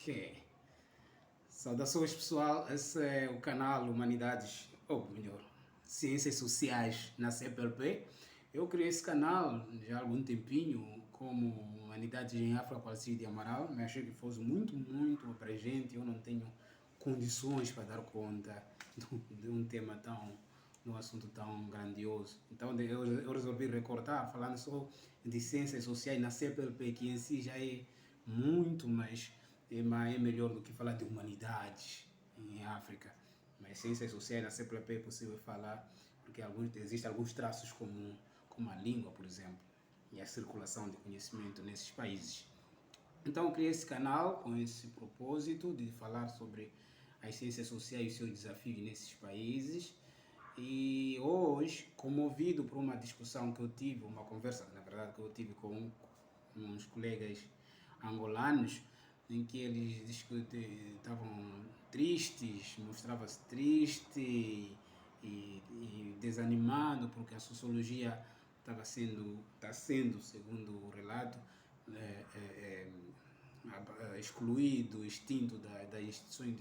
Ok. Saudações pessoal, esse é o canal Humanidades, ou melhor, Ciências Sociais na CPLP. Eu criei esse canal já há algum tempinho como Humanidades em África com Alcides de Amaral, mas achei que fosse muito abrangente. Eu não tenho condições para dar conta de um tema de um assunto tão grandioso. Então eu resolvi recortar falando só de ciências sociais na CPLP, que em si já é muito mais é melhor do que falar de humanidades em África. Mas ciências sociais na CPLP é possível falar porque existem alguns traços comuns, como a língua, por exemplo, e a circulação de conhecimento nesses países. Então eu criei esse canal com esse propósito de falar sobre as ciências sociais e os seus desafios nesses países. E hoje, comovido por uma discussão que eu tive, uma conversa, na verdade, que eu tive com uns colegas angolanos, em que eles estavam tristes, mostrava-se triste e desanimado porque a sociologia está sendo, segundo o relato, é, é, excluído, extinto das instituições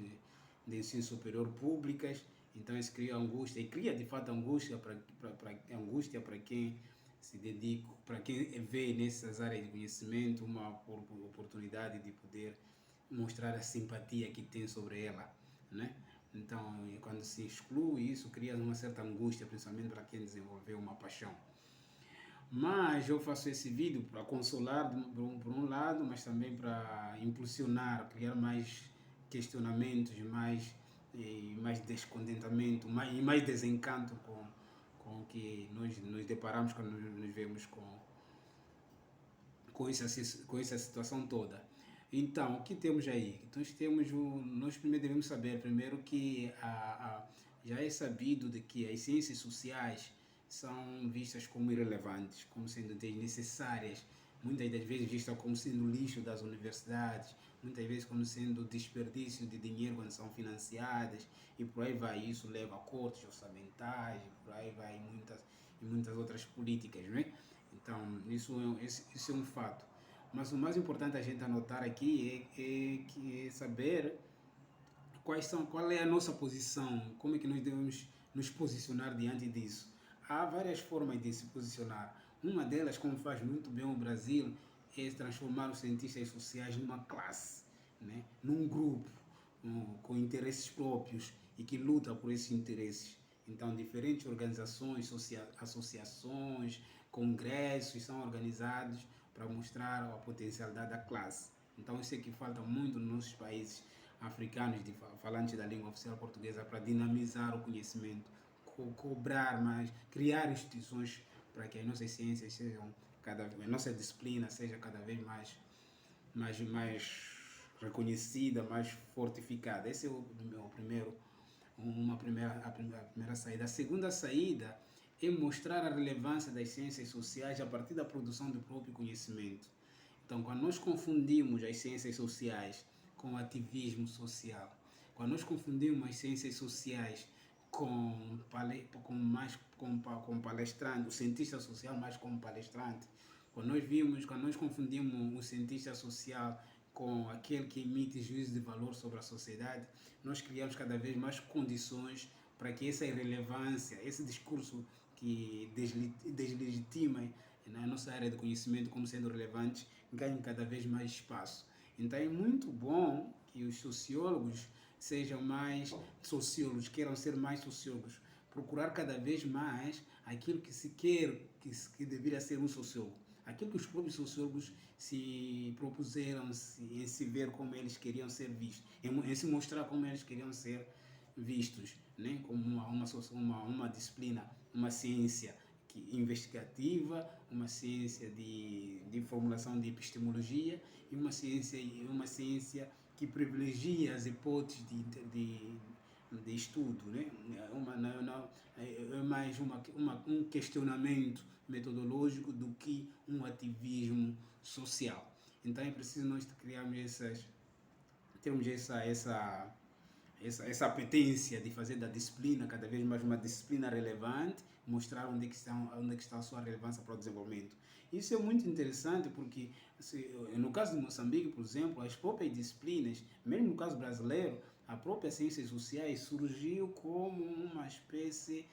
de ensino superior públicas. Então isso cria angústia, e cria de fato angústia para quem se dedica, para quem vê nessas áreas de conhecimento uma oportunidade de poder mostrar a simpatia que tem sobre ela, né? Então, quando se exclui, isso cria uma certa angústia, principalmente para quem desenvolveu uma paixão. Mas eu faço esse vídeo para consolar por um lado, mas também para impulsionar, criar mais questionamentos, mais descontentamento, mais desencanto com o que nós nos deparamos quando nos vemos com essa situação toda. Então, o que temos aí? Nós primeiro devemos saber primeiro que já é sabido de que as ciências sociais são vistas como irrelevantes, como sendo desnecessárias, muitas das vezes vistas como sendo lixo das universidades, muitas vezes como sendo desperdício de dinheiro quando são financiadas, e por aí vai. Isso leva a cortes orçamentais, por aí vai, e muitas outras políticas, não é? Então, isso é um fato. Mas o mais importante a gente anotar aqui é saber qual é a nossa posição, como é que nós devemos nos posicionar diante disso. Há várias formas de se posicionar. Uma delas, como faz muito bem o Brasil, é transformar os cientistas sociais numa classe, né? Num grupo com interesses próprios e que luta por esses interesses. Então, diferentes organizações, associações, congressos são organizados para mostrar a potencialidade da classe. Então, isso é que falta muito nos nossos países africanos falantes da língua oficial portuguesa para dinamizar o conhecimento, cobrar mais, criar instituições para que as nossas ciências sejam a nossa disciplina seja cada vez mais reconhecida, mais fortificada. Esse é a primeira saída. A segunda saída é mostrar a relevância das ciências sociais a partir da produção do próprio conhecimento. Então, quando nós confundimos as ciências sociais com o ativismo social, quando nós confundimos as ciências sociais com palestrante, o cientista social mais como palestrante, quando nós confundimos o cientista social com aquele que emite juízo de valor sobre a sociedade, nós criamos cada vez mais condições para que essa irrelevância, esse discurso que deslegitima na nossa área de conhecimento como sendo relevante, ganhe cada vez mais espaço. Então é muito bom que os sociólogos sejam mais sociólogos, queiram ser mais sociólogos, procurar cada vez mais aquilo que se quer, que deveria ser um sociólogo, aquilo que os próprios sociólogos se propuseram em se ver como eles queriam ser vistos, em se mostrar como eles queriam ser vistos, né? Como uma disciplina, uma ciência investigativa, uma ciência de formulação de epistemologia e uma ciência que privilegia as hipóteses de estudo, né? É mais um questionamento metodológico do que um ativismo social. Então é preciso nós termos essa apetência de fazer da disciplina cada vez mais uma disciplina relevante, mostrar onde é que está a sua relevância para o desenvolvimento. Isso é muito interessante porque, no caso de Moçambique, por exemplo, as próprias disciplinas, mesmo no caso brasileiro, a própria ciências sociais surgiram como uma espécie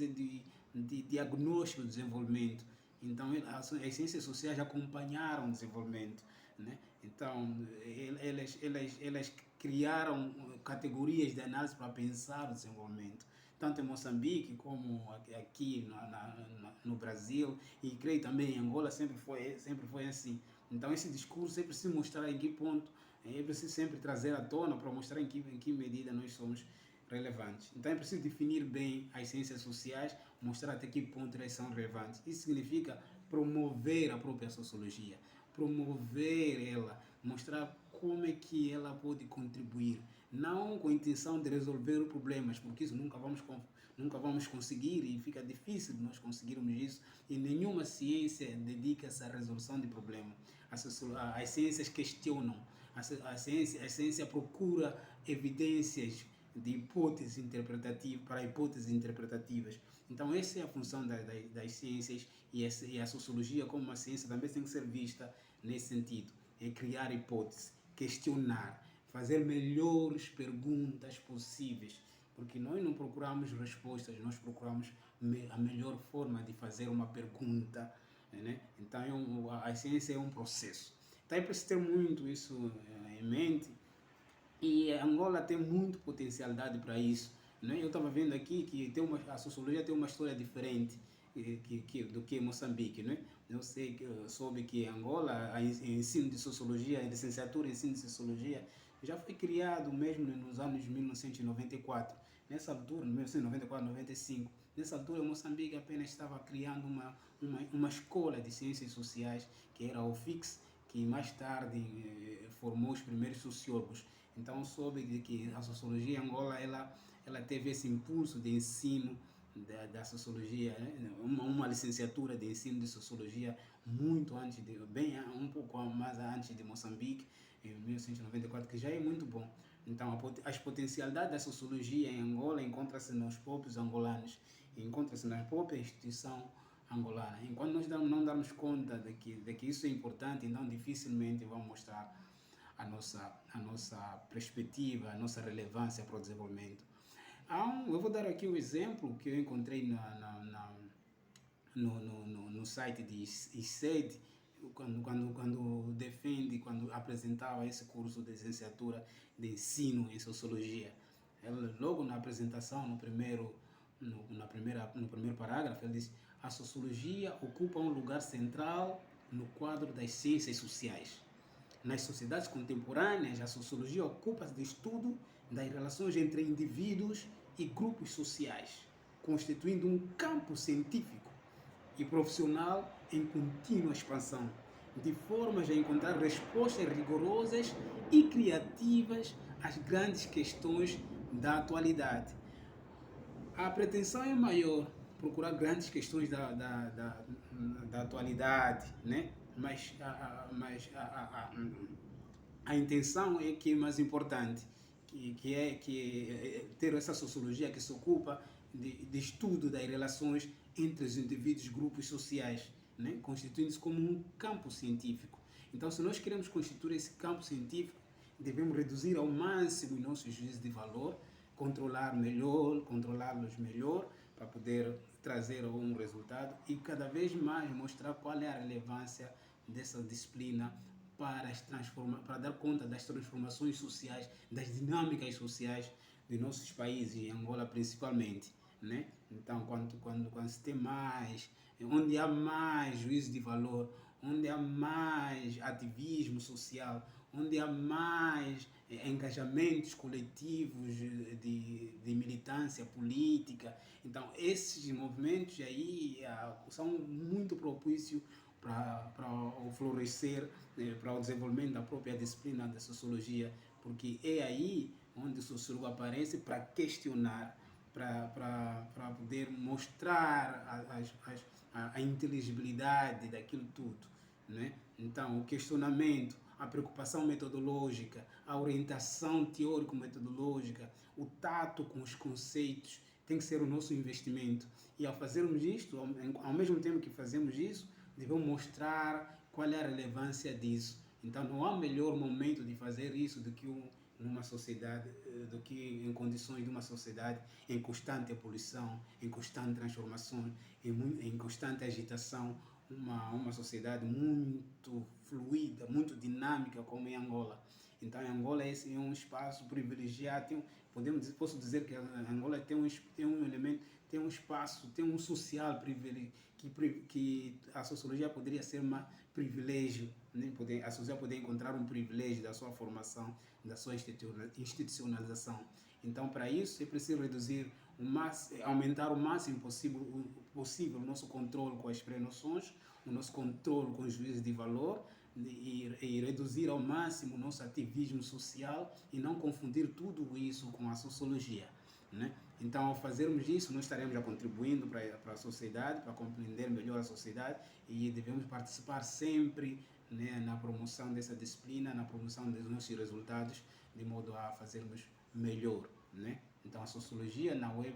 de diagnóstico do desenvolvimento. Então, as ciências sociais acompanharam o desenvolvimento, né? Então, elas criaram categorias de análise para pensar o desenvolvimento, tanto em Moçambique como aqui no Brasil, e creio também em Angola sempre foi assim. Então, esse discurso é preciso mostrar em que ponto, é preciso sempre trazer à tona para mostrar em que medida nós somos relevantes. Então, é preciso definir bem as ciências sociais, mostrar até que ponto elas são relevantes. Isso significa promover a própria sociologia, promover ela, mostrar como é que ela pode contribuir, não com a intenção de resolver problemas, porque isso nunca vamos conseguir e fica difícil de nós conseguirmos isso, e nenhuma ciência dedica-se à resolução de problemas. As ciências questionam, a ciência procura evidências de hipóteses interpretativas para hipóteses interpretativas. Então essa é a função das ciências, e a sociologia como uma ciência também tem que ser vista nesse sentido, é criar hipóteses, questionar, fazer melhores perguntas possíveis, porque nós não procuramos respostas, nós procuramos a melhor forma de fazer uma pergunta, né? Então a ciência é um processo. Então é preciso ter muito isso em mente, e Angola tem muito potencialidade para isso, né? Eu estava vendo aqui que a sociologia tem uma história diferente do que Moçambique, né? Eu soube que Angola, o ensino de sociologia, a licenciatura em ensino de sociologia, já foi criado mesmo nos anos 1994. Nessa altura, 1994, 95, nessa altura Moçambique apenas estava criando uma escola de ciências sociais, que era o FIX, que mais tarde formou os primeiros sociólogos. Então soube de que a sociologia em Angola ela teve esse impulso de ensino da sociologia, né? Uma licenciatura de ensino de sociologia muito antes um pouco mais antes de Moçambique, em 1994, que já é muito bom. Então as potencialidades da sociologia em Angola encontram-se nos próprios angolanos, encontram-se na própria instituição angolana. Enquanto nós não darmos conta de que isso é importante, então dificilmente vamos mostrar a nossa perspectiva, a nossa relevância para o desenvolvimento. Eu vou dar aqui um exemplo que eu encontrei no site de ICED, quando apresentava esse curso de licenciatura de ensino em sociologia. Logo na apresentação, no primeiro parágrafo, ele diz: a sociologia ocupa um lugar central no quadro das ciências sociais. Nas sociedades contemporâneas, a sociologia ocupa-se de estudo das relações entre indivíduos e grupos sociais, constituindo um campo científico e profissional em contínua expansão, de formas a encontrar respostas rigorosas e criativas às grandes questões da atualidade. A pretensão é maior, procurar grandes questões da atualidade, né? Mas a intenção é que é mais importante, que é ter essa sociologia que se ocupa de estudo das relações entre os indivíduos e grupos sociais, né? Constituindo-se como um campo científico. Então, se nós queremos constituir esse campo científico, devemos reduzir ao máximo os nossos juízos de valor, controlá-los melhor, para poder trazer um resultado e cada vez mais mostrar qual é a relevância dessa disciplina para dar conta das transformações sociais, das dinâmicas sociais de nossos países, em Angola principalmente, né? Então, quando se tem onde há mais juízo de valor, onde há mais ativismo social, onde há mais engajamentos coletivos de militância política, então esses movimentos aí são muito propícios para o florescer, para o desenvolvimento da própria disciplina da sociologia, porque é aí onde o sociólogo aparece para questionar, para poder mostrar a inteligibilidade daquilo tudo, né? Então o questionamento, a preocupação metodológica, a orientação teórico-metodológica, o tato com os conceitos, tem que ser o nosso investimento. E ao fazermos isto, ao mesmo tempo que fazemos isso, devemos mostrar qual é a relevância disso. Então não há melhor momento de fazer isso do que numa sociedade, do que em condições de uma sociedade em constante evolução, em constante transformação, em constante agitação, uma sociedade muito fluida, muito dinâmica como em Angola. Então, em Angola esse é um espaço privilegiado. Posso dizer que Angola tem um elemento, tem um espaço, tem um social privilégio que a sociologia poderia ser um privilégio, né? A sociologia poder encontrar um privilégio da sua formação, da sua institucionalização. Então, para isso, é preciso aumentar o máximo possível o nosso controle com as pré-noções, o nosso controle com os juízes de valor e reduzir ao máximo o nosso ativismo social e não confundir tudo isso com a sociologia, né? Então, ao fazermos isso, nós estaremos já contribuindo para a sociedade, para compreender melhor a sociedade e devemos participar sempre, né, na promoção dessa disciplina, na promoção dos nossos resultados, de modo a fazermos melhor, né? Então, a sociologia não é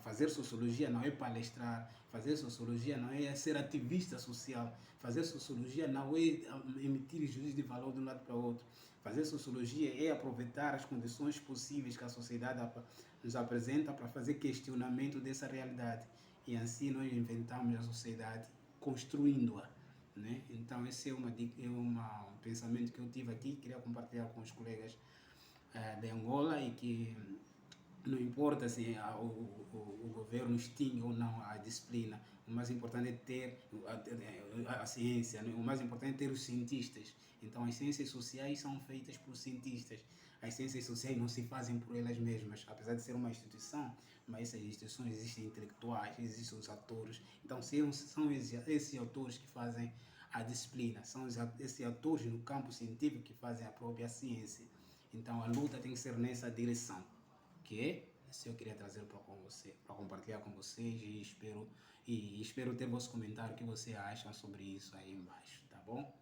fazer sociologia não é palestrar, fazer sociologia não é ser ativista social, fazer sociologia não é emitir juízos de valor de um lado para o outro. Fazer sociologia é aproveitar as condições possíveis que a sociedade nos apresenta para fazer questionamento dessa realidade. E assim nós inventamos a sociedade construindo-a, né? Então esse é um pensamento que eu tive aqui, queria compartilhar com os colegas de Angola, e que não importa se o governo extingue ou não a disciplina, o mais importante é ter a ciência, né? O mais importante é ter os cientistas. Então as ciências sociais são feitas por cientistas. As ciências sociais não se fazem por elas mesmas, apesar de ser uma instituição, mas essas instituições existem intelectuais, existem os atores. Então são esses autores que fazem a disciplina, são esses atores no campo científico que fazem a própria ciência. Então a luta tem que ser nessa direção, que é isso eu queria trazer para compartilhar com vocês, e espero ter vosso comentário, o que vocês acham sobre isso aí embaixo, tá bom?